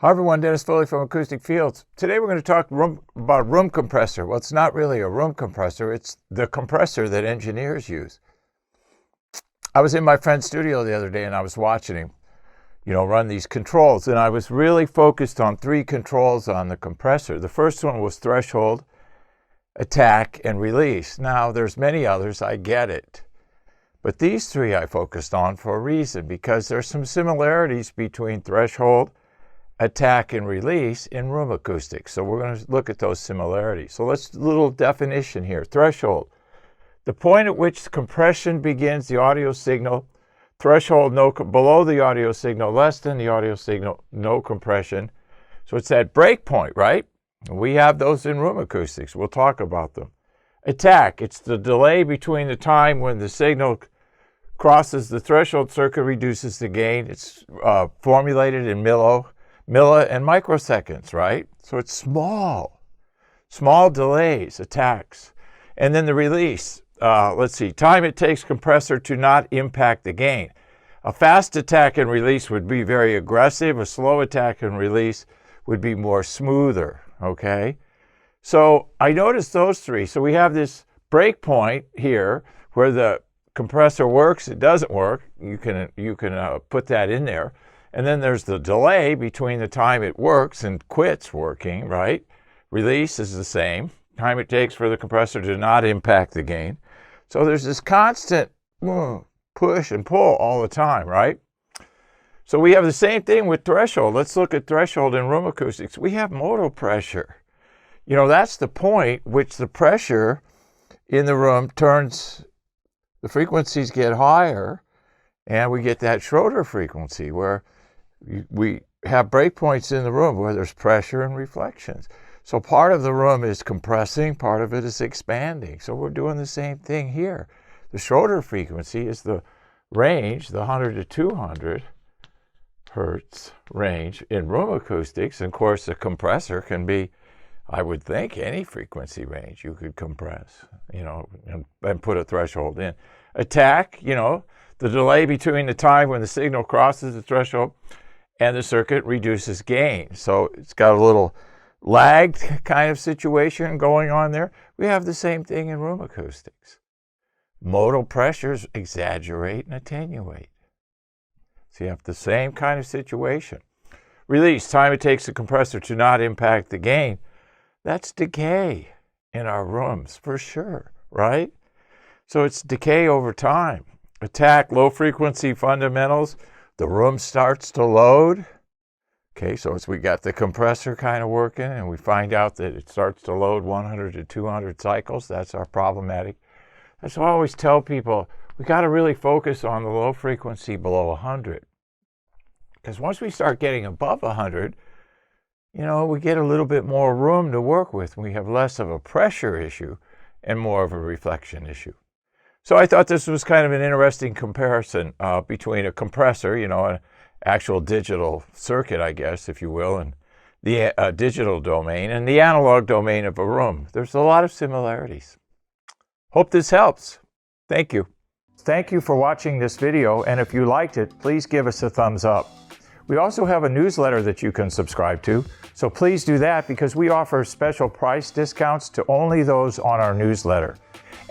Hi everyone, Dennis Foley from Acoustic Fields. Today we're going to talk about room compressor. Well, it's not really a room compressor, it's the compressor that engineers use. I was in my friend's studio the other day and I was watching him, run these controls, and I was really focused on three controls on the compressor. The first one was threshold, attack, and release. Now, there's many others, I get it. But these three I focused on for a reason, because there's some similarities between threshold, attack, and release in room acoustics. So we're going to look at those similarities. So let's do a little definition here. Threshold, the point at which compression begins the audio signal. Threshold, below the audio signal, less than the audio signal, no compression. So it's that break point, right? We have those in room acoustics. We'll talk about them. Attack, it's the delay between the time when the signal crosses the threshold circuit, reduces the gain. It's formulated in milli and microseconds, right? So it's small delays, attacks. And then the release, time it takes compressor to not impact the gain. A fast attack and release would be very aggressive. A slow attack and release would be more smoother, okay? So I noticed those three. So we have this break point here where the compressor works, it doesn't work. You can put that in there. And then there's the delay between the time it works and quits working, right? Release is the same. Time it takes for the compressor to not impact the gain. So there's this constant push and pull all the time, right? So we have the same thing with threshold. Let's look at threshold in room acoustics. We have modal pressure. That's the point which the pressure in the room turns, the frequencies get higher, and we get that Schroeder frequency where we have breakpoints in the room where there's pressure and reflections. So part of the room is compressing, part of it is expanding. So we're doing the same thing here. The Schroeder frequency is the range, the 100 to 200 hertz range in room acoustics. And of course, the compressor can be, I would think, any frequency range you could compress, and put a threshold in. Attack, the delay between the time when the signal crosses the threshold and the circuit reduces gain. So it's got a little lagged kind of situation going on there. We have the same thing in room acoustics. Modal pressures exaggerate and attenuate. So you have the same kind of situation. Release, time it takes the compressor to not impact the gain. That's decay in our rooms for sure, right? So it's decay over time. Attack, low frequency fundamentals. The room starts to load. Okay, so as we got the compressor kind of working and we find out that it starts to load 100 to 200 cycles, that's our problematic. That's why I always tell people, we got to really focus on the low frequency below 100. Because once we start getting above 100, we get a little bit more room to work with. We have less of a pressure issue and more of a reflection issue. So I thought this was kind of an interesting comparison between a compressor, an actual digital circuit, I guess, if you will, and the digital domain and the analog domain of a room. There's a lot of similarities. Hope this helps. Thank you. Thank you for watching this video, and if you liked it, please give us a thumbs up. We also have a newsletter that you can subscribe to, so please do that because we offer special price discounts to only those on our newsletter.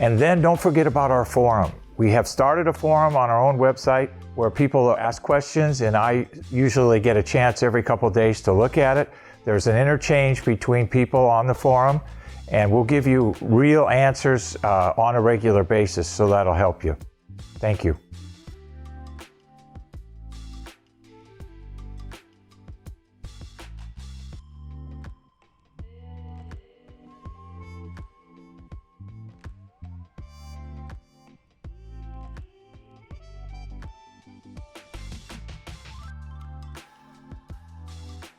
And then don't forget about our forum. We have started a forum on our own website where people ask questions, and I usually get a chance every couple days to look at it. There's an interchange between people on the forum, and we'll give you real answers on a regular basis, so that'll help you. Thank you.